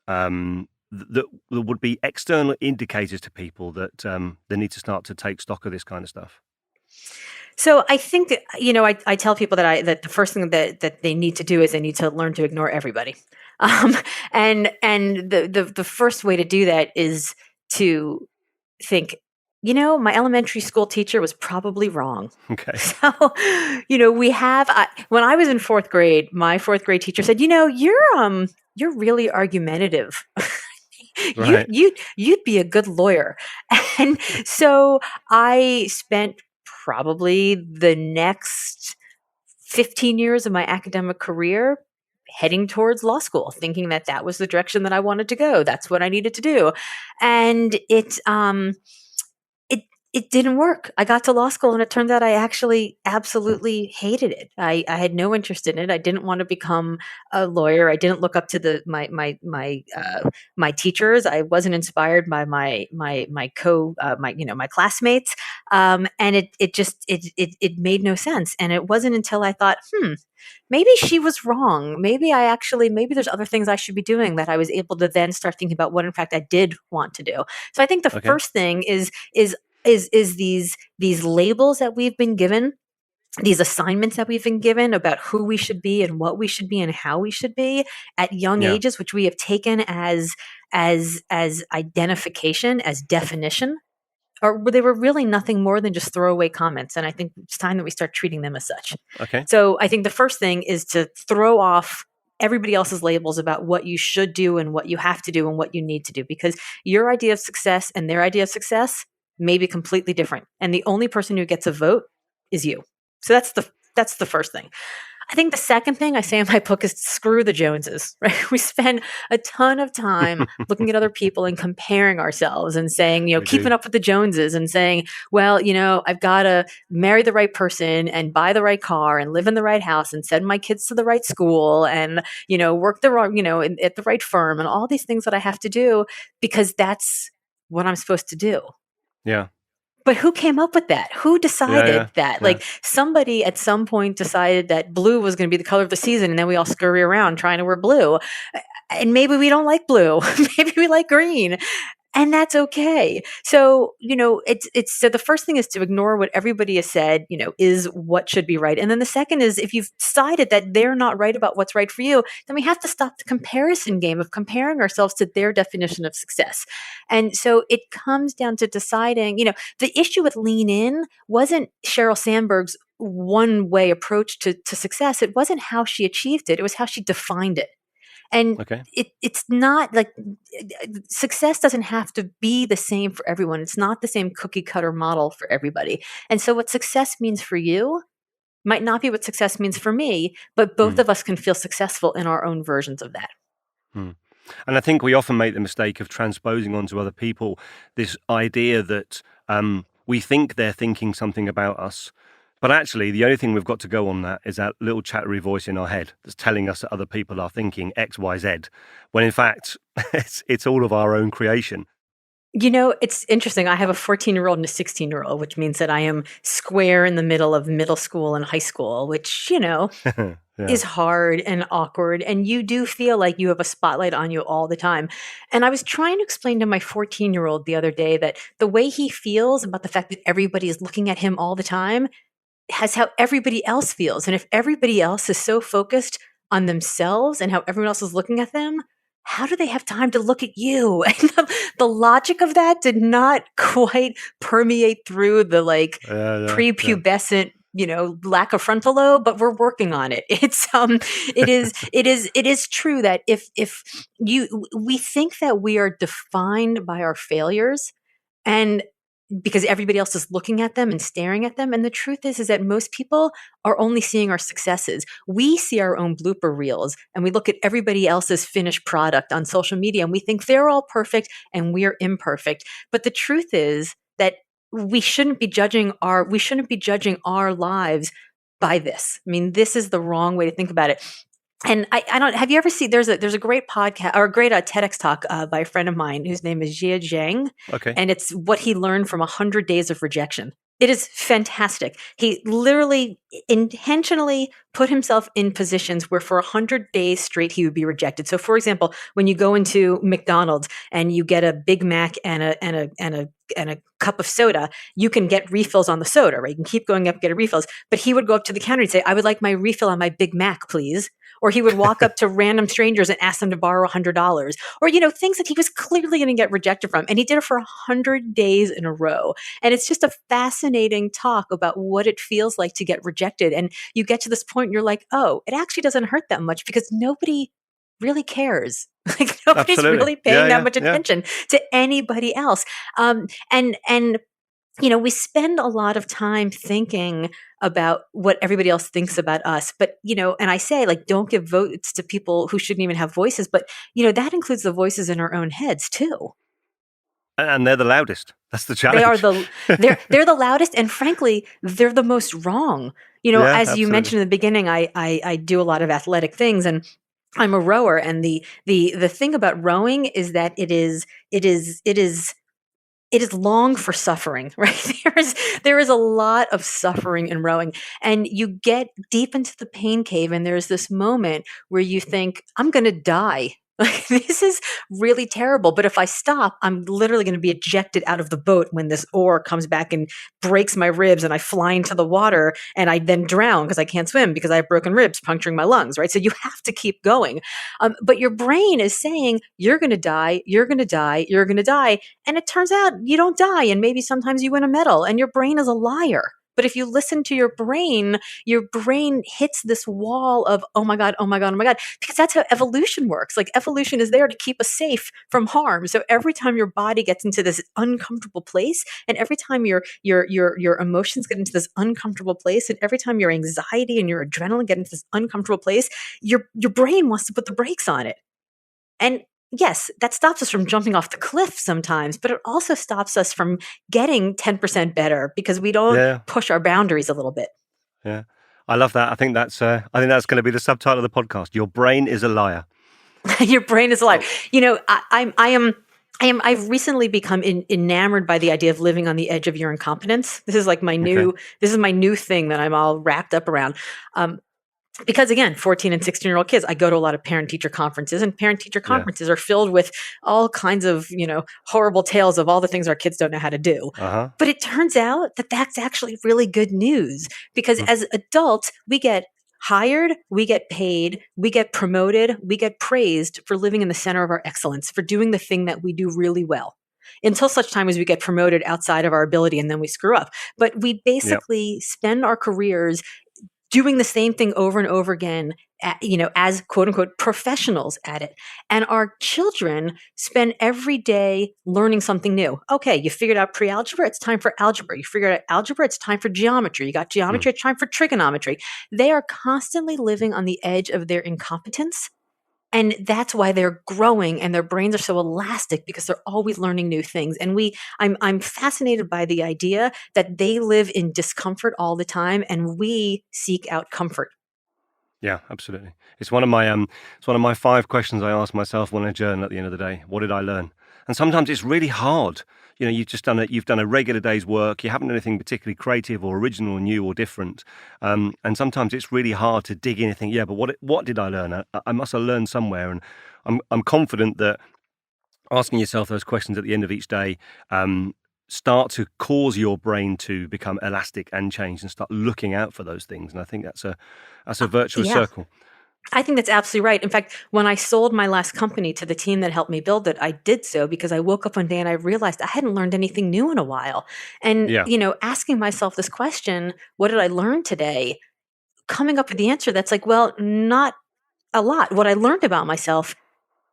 that would be external indicators to people that they need to start to take stock of this kind of stuff? So I think, I tell people that the first thing that they need to do is they need to learn to ignore everybody. And the first way to do that is to think, my elementary school teacher was probably wrong. Okay. So, when I was in fourth grade, my fourth grade teacher said, you're really argumentative. Right. You'd be a good lawyer. And so I spent probably the next 15 years of my academic career heading towards law school, thinking that was the direction that I wanted to go. That's what I needed to do. And it didn't work. I got to law school and it turned out I actually absolutely hated it. I had no interest in it. I didn't want to become a lawyer. I didn't look up to my teachers. I wasn't inspired by my classmates. And it made no sense. And it wasn't until I thought, maybe she was wrong. Maybe there's other things I should be doing, that I was able to then start thinking about what in fact I did want to do. So I think the first thing is these labels that we've been given, these assignments that we've been given about who we should be and what we should be and how we should be at young ages, which we have taken as identification, as definition, or they were really nothing more than just throwaway comments. And I think it's time that we start treating them as such. Okay. So I think the first thing is to throw off everybody else's labels about what you should do and what you have to do and what you need to do, because your idea of success and their idea of success may be completely different. And the only person who gets a vote is you. So that's the first thing. I think the second thing I say in my book is screw the Joneses, right? We spend a ton of time looking at other people and comparing ourselves and saying, keeping up with the Joneses and saying, well, I've got to marry the right person and buy the right car and live in the right house and send my kids to the right school and, work at the right firm and all these things that I have to do because that's what I'm supposed to do. Yeah. But who came up with that? Who decided that? Like somebody at some point decided that blue was going to be the color of the season, and then we all scurry around trying to wear blue. And maybe we don't like blue. Maybe we like green. And that's okay. So, so the first thing is to ignore what everybody has said, is what should be right. And then the second is, if you've decided that they're not right about what's right for you, then we have to stop the comparison game of comparing ourselves to their definition of success. And so it comes down to deciding, the issue with Lean In wasn't Sheryl Sandberg's one way approach to success. It wasn't how she achieved it. It was how she defined it. And it's not like success doesn't have to be the same for everyone. It's not the same cookie cutter model for everybody. And so what success means for you might not be what success means for me, but both of us can feel successful in our own versions of that. And I think we often make the mistake of transposing onto other people this idea that we think they're thinking something about us. But actually, the only thing we've got to go on that is that little chattery voice in our head that's telling us that other people are thinking X, Y, Z, when in fact, it's all of our own creation. It's interesting. I have a 14-year-old and a 16-year-old, which means that I am square in the middle of middle school and high school, which, is hard and awkward. And you do feel like you have a spotlight on you all the time. And I was trying to explain to my 14-year-old the other day that the way he feels about the fact that everybody is looking at him all the time has how everybody else feels. And if everybody else is so focused on themselves and how everyone else is looking at them, how do they have time to look at you? And the logic of that did not quite permeate through the prepubescent lack of frontal lobe, but we're working on it. It is true that if we think that we are defined by our failures, and because everybody else is looking at them and staring at them. And the truth is that most people are only seeing our successes. We see our own blooper reels and we look at everybody else's finished product on social media and we think they're all perfect and we're imperfect. But the truth is that we shouldn't be judging our lives by this. I mean, this is the wrong way to think about it. And I don't, have you ever seen, there's a great podcast or a great TEDx talk by a friend of mine whose name is Jia Zhang. Okay. And it's what he learned from 100 days of rejection. It is fantastic. He literally intentionally put himself in positions where for 100 days straight he would be rejected. So for example, when you go into McDonald's and you get a Big Mac and a cup of soda, you can get refills on the soda, right? You can keep going up, get a refills. But he would go up to the counter and say, I would like my refill on my Big Mac, please. Or he would walk up to random strangers and ask them to borrow $100, or, things that he was clearly going to get rejected from. And he did it for 100 days in a row. And it's just a fascinating talk about what it feels like to get rejected. And you get to this point and you're like, oh, it actually doesn't hurt that much because nobody really cares. Like nobody's Absolutely. really paying that much Yeah. attention to anybody else. And we spend a lot of time thinking about what everybody else thinks about us. But, and I say, like, don't give votes to people who shouldn't even have voices. But, that includes the voices in our own heads, too. And they're the loudest. That's the challenge. They're the loudest. And frankly, they're the most wrong. As absolutely. you mentioned in the beginning, I do a lot of athletic things and I'm a rower. And the thing about rowing is that it is long for suffering, right? There is a lot of suffering in rowing, and you get deep into the pain cave, and there's this moment where you think, I'm going to die. Like, this is really terrible. But if I stop, I'm literally going to be ejected out of the boat when this oar comes back and breaks my ribs and I fly into the water and I then drown because I can't swim because I have broken ribs puncturing my lungs, right? So you have to keep going. But your brain is saying, you're going to die, you're going to die, you're going to die. And it turns out you don't die. And maybe sometimes you win a medal, and your brain is a liar. But if you listen to your brain hits this wall of, oh my God, oh my God, oh my God, because that's how evolution works. Like, evolution is there to keep us safe from harm. So every time your body gets into this uncomfortable place, and every time your emotions get into this uncomfortable place, and every time your anxiety and your adrenaline get into this uncomfortable place, your brain wants to put the brakes on it. And yes, that stops us from jumping off the cliff sometimes, but it also stops us from getting 10% better because we don't push our boundaries a little bit. Yeah, I love that. I think that's going to be the subtitle of the podcast. Your brain is a liar. Your brain is a liar. I've recently become enamored by the idea of living on the edge of your incompetence. This is like this is my new thing that I'm all wrapped up around. Because again, 14 and 16-year-old kids, I go to a lot of parent-teacher conferences, and parent-teacher conferences are filled with all kinds of, horrible tales of all the things our kids don't know how to do. Uh-huh. But it turns out that that's actually really good news, because as adults, we get hired, we get paid, we get promoted, we get praised for living in the center of our excellence, for doing the thing that we do really well, until such time as we get promoted outside of our ability and then we screw up. But we basically spend our careers doing the same thing over and over again, as quote unquote professionals at it. And our children spend every day learning something new. Okay, you figured out pre-algebra, it's time for algebra. You figured out algebra, it's time for geometry. You got geometry, it's time for trigonometry. They are constantly living on the edge of their incompetence. And that's why they're growing and their brains are so elastic, because they're always learning new things. And I'm fascinated by the idea that they live in discomfort all the time and we seek out comfort. Yeah, absolutely. It's one of my 5 questions I ask myself when I journal at the end of the day. What did I learn? And sometimes it's really hard. You've done a regular day's work. You haven't done anything particularly creative or original, new or different. And sometimes it's really hard to dig in and think, but what did I learn? I must have learned somewhere. And I'm confident that asking yourself those questions at the end of each day start to cause your brain to become elastic and change and start looking out for those things. And I think that's a virtuous circle. I think that's absolutely right. In fact, when I sold my last company to the team that helped me build it, I did so because I woke up one day and I realized I hadn't learned anything new in a while. And, Yeah. asking myself this question, what did I learn today? Coming up with the answer that's like, well, not a lot. What I learned about myself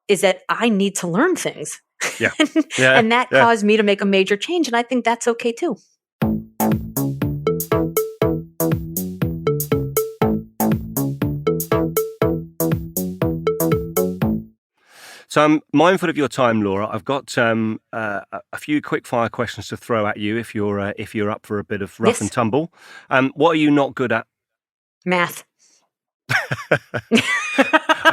is that I need to learn things. Yeah. and, Yeah. and that Yeah. caused me to make a major change. And I think that's okay too. So I'm mindful of your time, Laura. I've got a few quick fire questions to throw at you if you're up for a bit of rough Yes. and tumble. What are you not good at? Math.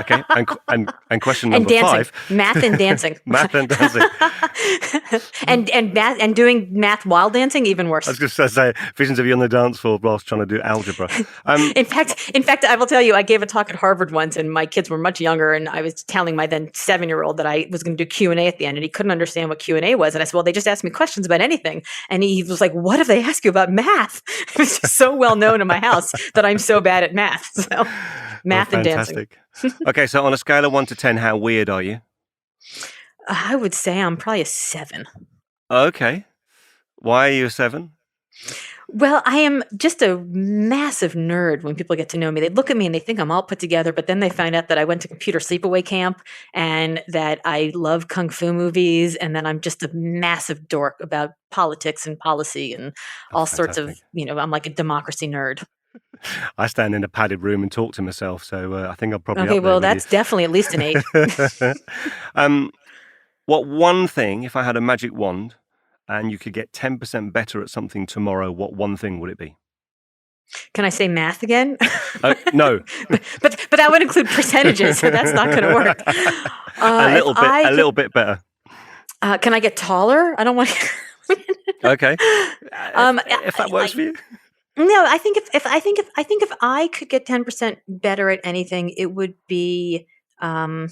Okay, and question And number dancing. 5. Math and dancing. Math and dancing. and doing math while dancing, even I worse. was just going to say, visions of you on the dance floor whilst trying to do algebra. In fact, I will tell you, I gave a talk at Harvard once, and my kids were much younger, and I was telling my then 7-year-old that I was going to do Q&A at the end, and he couldn't understand what Q&A was. And I said, well, they just asked me questions about anything. And he was like, what if they ask you about math? It was just so well known in my house that I'm so bad at math. So math and dancing. Okay, so on a scale of 1 to 10, how weird are you? I would say I'm probably a 7. Okay. Why are you a 7? Well, I am just a massive nerd when people get to know me. They look at me and they think I'm all put together, but then they find out that I went to computer sleepaway camp and that I love kung fu movies, and then I'm just a massive dork about politics and policy and all sorts of, I'm like a democracy nerd. I stand in a padded room and talk to myself, so I think I'll probably Okay, up there well, with that's definitely at least an 8. What one thing, if I had a magic wand and you could get 10% better at something tomorrow, what one thing would it be? Can I say math again? No. but that would include percentages, so that's not going to work. A little bit better. Can I get taller? I don't want to. Okay. If that works for you. No, I think if I could get 10% better at anything, it would be I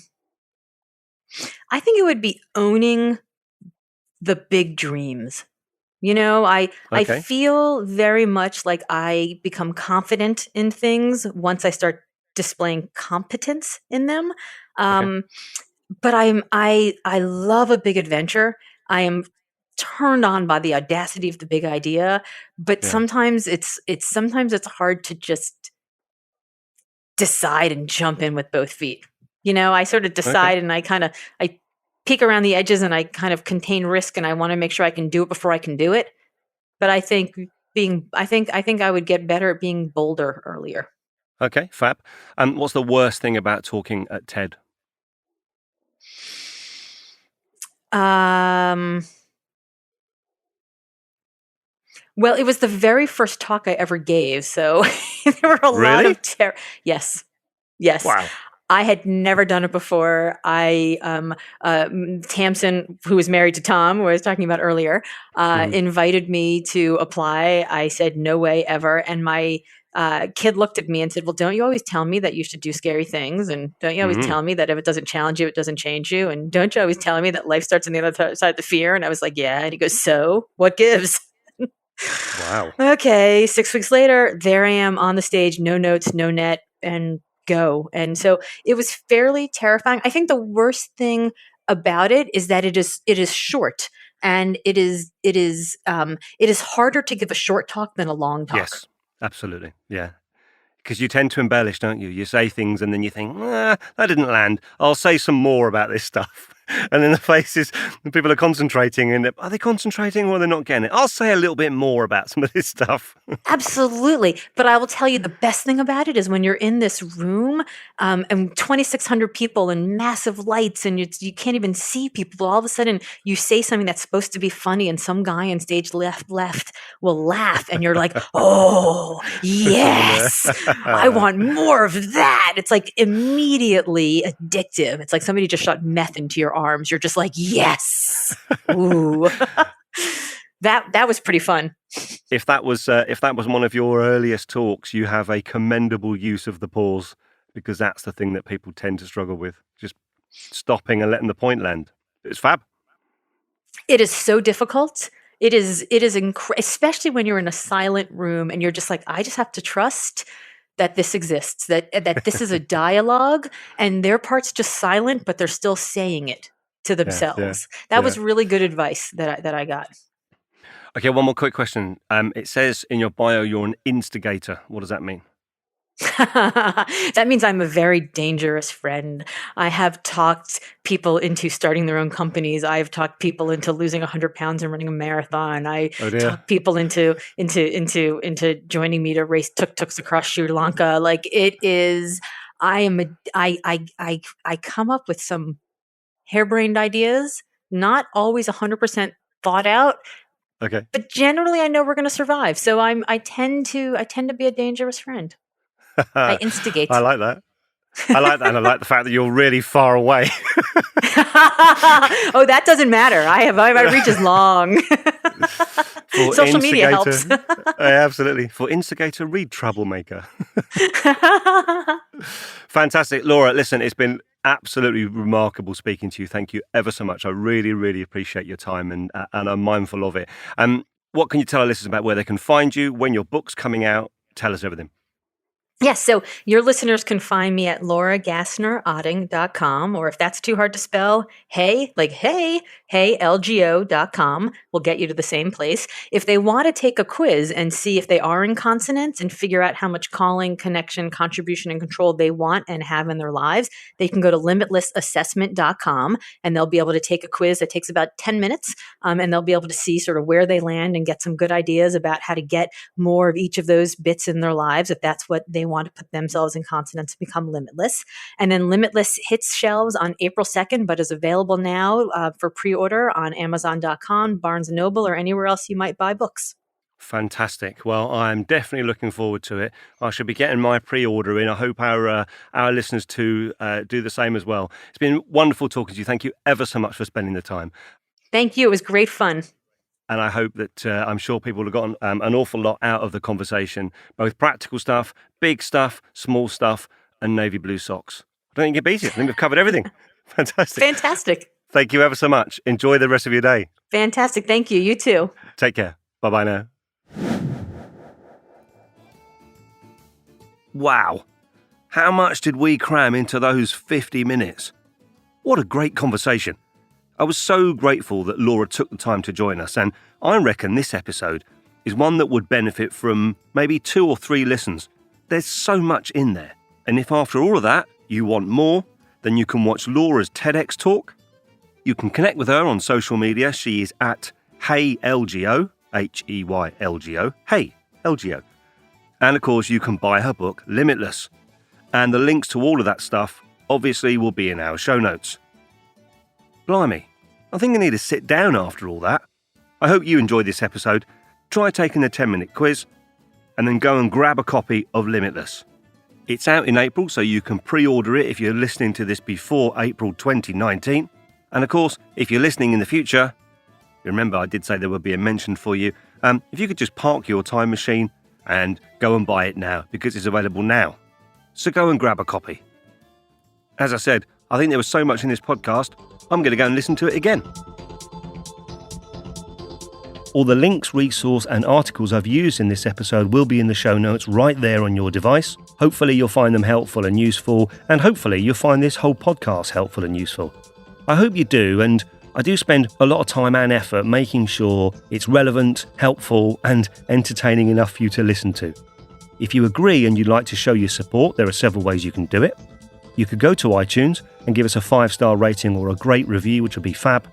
think it would be owning the big dreams. I feel very much like I become confident in things once I start displaying competence in them. But I love a big adventure. I am turned on by the audacity of the big idea, but sometimes it's hard to just decide and jump in with both feet. I sort of decide and I peek around the edges and I kind of contain risk, and I want to make sure I can do it before I can do it. But I think I would get better at being bolder earlier. Okay, fab. What's the worst thing about talking at TED? Well, it was the very first talk I ever gave, so there were a lot of Yes. Wow. I had never done it before. Tamsin, who was married to Tom, who I was talking about earlier, invited me to apply. I said, no way, ever. And my kid looked at me and said, well, don't you always tell me that you should do scary things? And don't you always tell me that if it doesn't challenge you, it doesn't change you? And don't you always tell me that life starts on the other side of the fear? And I was like, yeah. And he goes, so what gives? Wow. Okay. 6 weeks later, there I am on the stage, no notes, no net, and go. And so it was fairly terrifying. I think the worst thing about it is that it is short, and it is harder to give a short talk than a long talk. Yes, absolutely. Yeah. Because you tend to embellish, don't you? You say things and then you think, that didn't land. I'll say some more about this stuff. And then the faces, people are concentrating, and are they concentrating or are they not getting it? I'll say a little bit more about some of this stuff. Absolutely. But I will tell you, the best thing about it is when you're in this room and 2,600 people and massive lights, and you can't even see people. But all of a sudden you say something that's supposed to be funny, and some guy on stage left will laugh, and you're like, oh, yes, I want more of that. It's like immediately addictive. It's like somebody just shot meth into your arms. You're just like, yes. Ooh. That was pretty fun. If that was one of your earliest talks, you have a commendable use of the pause, because that's the thing that people tend to struggle with, just stopping and letting the point land. It's fab. It is so difficult. It is especially when you're in a silent room and you're just like, I just have to trust that this exists, that this is a dialogue, and their part's just silent, but they're still saying it to themselves. That was really good advice that I got. Okay, one more quick question. It says in your bio you're an instigator. What does that mean? That means I'm a very dangerous friend. I have talked people into starting their own companies. I have talked people into losing 100 pounds and running a marathon. I talked people into joining me to race tuk-tuks across Sri Lanka. Like, it is, I come up with some harebrained ideas, not always 100% thought out. Okay. But generally I know we're going to survive. So I tend to be a dangerous friend. I instigate. I like that. I like that, and I like the fact that you're really far away. Oh, that doesn't matter. My reach is long. Social media helps. Absolutely. For instigator, read troublemaker. Fantastic. Laura, listen, it's been absolutely remarkable speaking to you. Thank you ever so much. I really, really appreciate your time, and I'm mindful of it. What can you tell our listeners about where they can find you, when your book's coming out? Tell us everything. Yes, so your listeners can find me at lauraGassnerOtting.com, or if that's too hard to spell, LGO.com will get you to the same place. If they want to take a quiz and see if they are in consonance and figure out how much calling, connection, contribution, and control they want and have in their lives, they can go to limitlessassessment.com, and they'll be able to take a quiz that takes about 10 minutes, and they'll be able to see sort of where they land and get some good ideas about how to get more of each of those bits in their lives, if that's what they want to put themselves in consonance to become limitless. And then Limitless hits shelves on April 2nd, but is available now for pre-order on Amazon.com, Barnes & Noble, or anywhere else you might buy books. Fantastic. Well, I'm definitely looking forward to it. I should be getting my pre-order in. I hope our listeners too do the same as well. It's been wonderful talking to you. Thank you ever so much for spending the time. Thank you. It was great fun. And I hope that I'm sure people have gotten an awful lot out of the conversation, both practical stuff, big stuff, small stuff, and navy blue socks. I don't think you can beat it. I think we've covered everything. Fantastic. Fantastic. Thank you ever so much. Enjoy the rest of your day. Fantastic. Thank you. You too. Take care. Bye-bye now. Wow. How much did we cram into those 50 minutes? What a great conversation. I was so grateful that Laura took the time to join us, and I reckon this episode is one that would benefit from maybe 2 or 3 listens. There's so much in there, and if after all of that you want more, then you can watch Laura's TEDx talk. You can connect with her on social media. She is at HeyLGO, HEYLGO, HeyLGO. And of course you can buy her book, Limitless. And the links to all of that stuff obviously will be in our show notes. Blimey, I think I need to sit down after all that. I hope you enjoyed this episode. Try taking the 10-minute quiz and then go and grab a copy of Limitless. It's out in April, so you can pre-order it if you're listening to this before April 2019. And of course, if you're listening in the future, remember I did say there would be a mention for you. If you could just park your time machine and go and buy it now, because it's available now. So go and grab a copy. As I said, I think there was so much in this podcast, I'm going to go and listen to it again. All the links, resource and articles I've used in this episode will be in the show notes right there on your device. Hopefully you'll find them helpful and useful, and hopefully you'll find this whole podcast helpful and useful. I hope you do, and I do spend a lot of time and effort making sure it's relevant, helpful and entertaining enough for you to listen to. If you agree and you'd like to show your support, there are several ways you can do it. You could go to iTunes and give us a 5-star rating or a great review, which would be fab.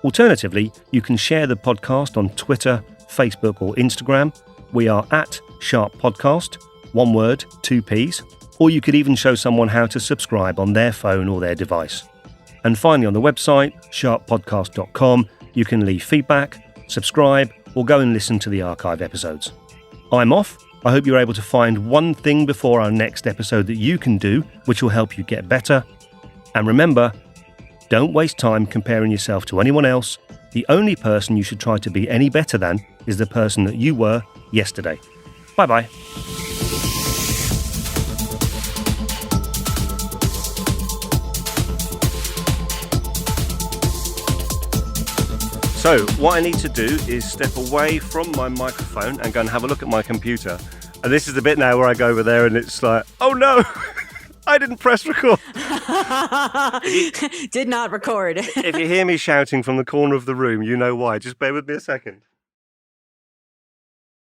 Alternatively, you can share the podcast on Twitter, Facebook or Instagram. We are at Sharp Podcast, one word, 2 Ps, or you could even show someone how to subscribe on their phone or their device. And finally, on the website, sharppodcast.com, you can leave feedback, subscribe, or go and listen to the archive episodes. I'm off. I hope you're able to find one thing before our next episode that you can do, which will help you get better. And remember, don't waste time comparing yourself to anyone else. The only person you should try to be any better than is the person that you were yesterday. Bye-bye. So what I need to do is step away from my microphone and go and have a look at my computer And this is the bit now where I go over there and it's like, oh no, I didn't press record. Did not record. If you hear me shouting from the corner of the room, you know why. Just bear with me a second.